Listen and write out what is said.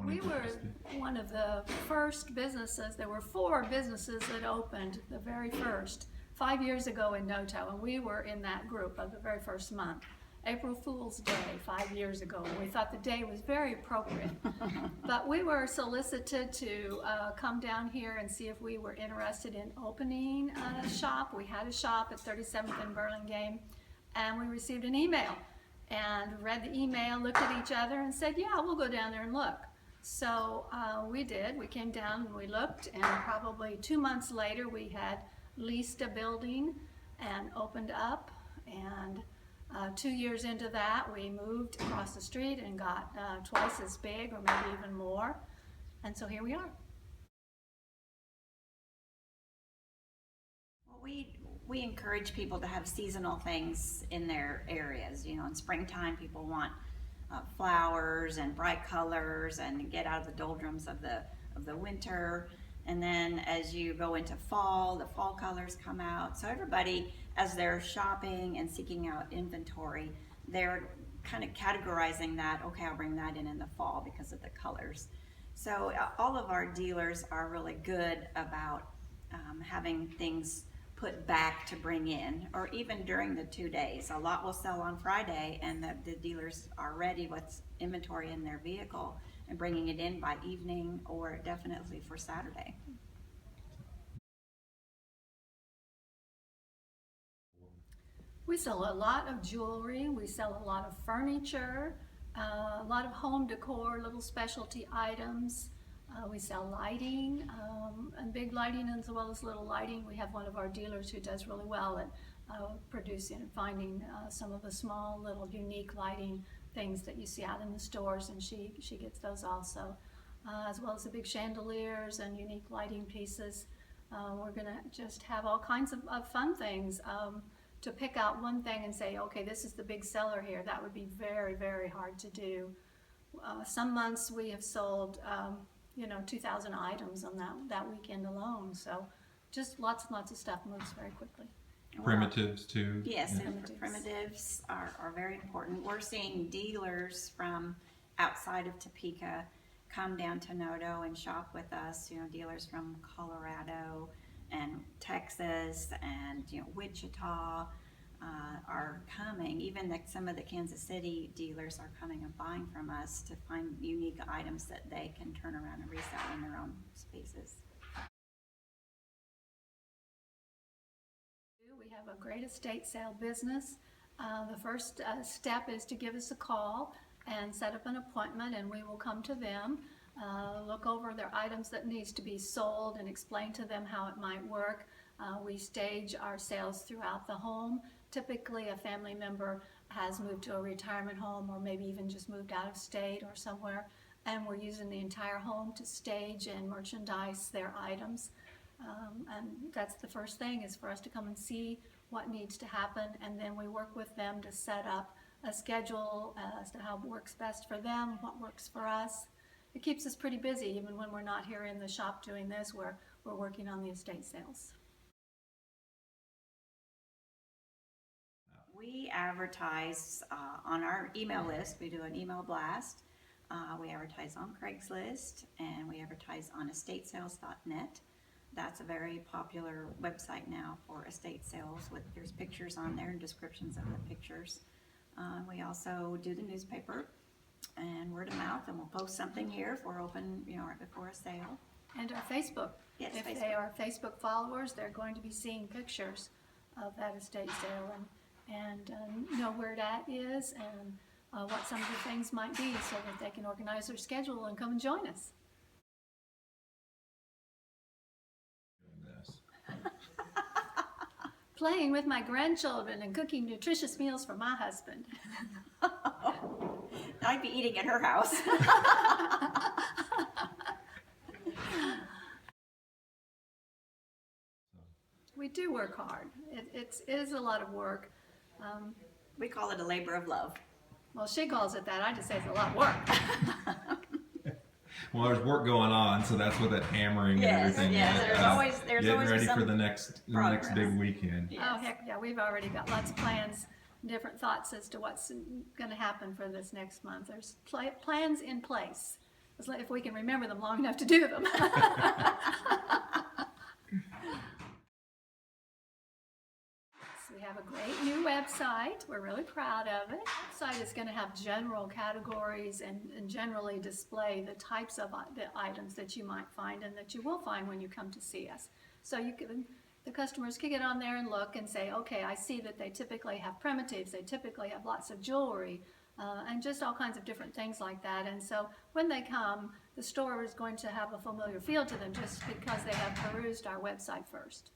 We were one of the first businesses. There were 4 businesses that opened the very first 5 years ago in NOTO, and we were in that group of the very first month. April Fool's Day 5 years ago. We thought the day was very appropriate. But we were solicited to come down here and see if we were interested in opening a shop. We had a shop at 37th and Burlingame, and we received an email and read the email, looked at each other and said, yeah, we'll go down there and look. So we did. We came down and we looked, and probably 2 months later we had leased a building and opened up, and 2 years into that we moved across the street and got twice as big, or maybe even more, and so here we are. Well, we encourage people to have seasonal things in their areas. You know, in springtime people want flowers and bright colors and get out of the doldrums of the winter. And then as you go into fall, the fall colors come out. So everybody, as they're shopping and seeking out inventory, they're kind of categorizing that, okay, I'll bring that in the fall because of the colors. So all of our dealers are really good about having things put back to bring in, or even during the 2 days. A lot will sell on Friday, and the dealers are ready with inventory in their vehicle and bringing it in by evening, or definitely for Saturday. We sell a lot of jewelry, we sell a lot of furniture, a lot of home decor, little specialty items. We sell lighting, and big lighting as well as little lighting. We have one of our dealers who does really well at producing and finding some of the small little unique lighting things that you see out in the stores, and she gets those also, as well as the big chandeliers and unique lighting pieces. We're gonna just have all kinds of fun things. To pick out one thing and say, okay, this is the big seller here, that would be very, very hard to do. Some months we have sold 2,000 items on that weekend alone, so just lots and lots of stuff moves very quickly. Primitives too. Yes, yeah. and primitives are very important. We're seeing dealers from outside of Topeka come down to NOTO and shop with us. You know, dealers from Colorado and Texas and Wichita are coming. Even some of the Kansas City dealers are coming and buying from us to find unique items that they can turn around and resell in their own spaces. We have a great estate sale business. The first step is to give us a call and set up an appointment, and we will come to them, look over their items that needs to be sold and explain to them how it might work. We stage our sales throughout the home. Typically a family member has moved to a retirement home, or maybe even just moved out of state or somewhere, and we're using the entire home to stage and merchandise their items. And that's the first thing, is for us to come and see what needs to happen, and then we work with them to set up a schedule as to how it works best for them, what works for us. It keeps us pretty busy. Even when we're not here in the shop doing this, we're working on the estate sales. We advertise on our email list. We do an email blast. We advertise on Craigslist, and we advertise on estatesales.net. That's a very popular website now for estate sales. There's pictures on there and descriptions of the pictures. We also do the newspaper and word of mouth, and we'll post something here if we're open, right before a sale. And our Facebook. Yes, if Facebook. They are Facebook followers, they're going to be seeing pictures of that estate sale and know where that is and what some of the things might be, so that they can organize their schedule and come and join us. Playing with my grandchildren and cooking nutritious meals for my husband. I'd be eating at her house. We do work hard. It is a lot of work. We call it a labor of love. Well, she calls it that. I just say it's a lot of work. Well, there's work going on, so that's what that hammering and everything. Yes, there's getting always ready some for the next big weekend. Yes. Oh heck yeah, we've already got lots of plans, different thoughts as to what's going to happen for this next month. There's plans in place, if we can remember them long enough to do them. We have a great new website. We're really proud of it. The website is going to have general categories and generally display the types of the items that you might find and that you will find when you come to see us. So the customers can get on there and look and say, okay, I see that they typically have primitives, they typically have lots of jewelry, and just all kinds of different things like that. And so when they come, the store is going to have a familiar feel to them just because they have perused our website first.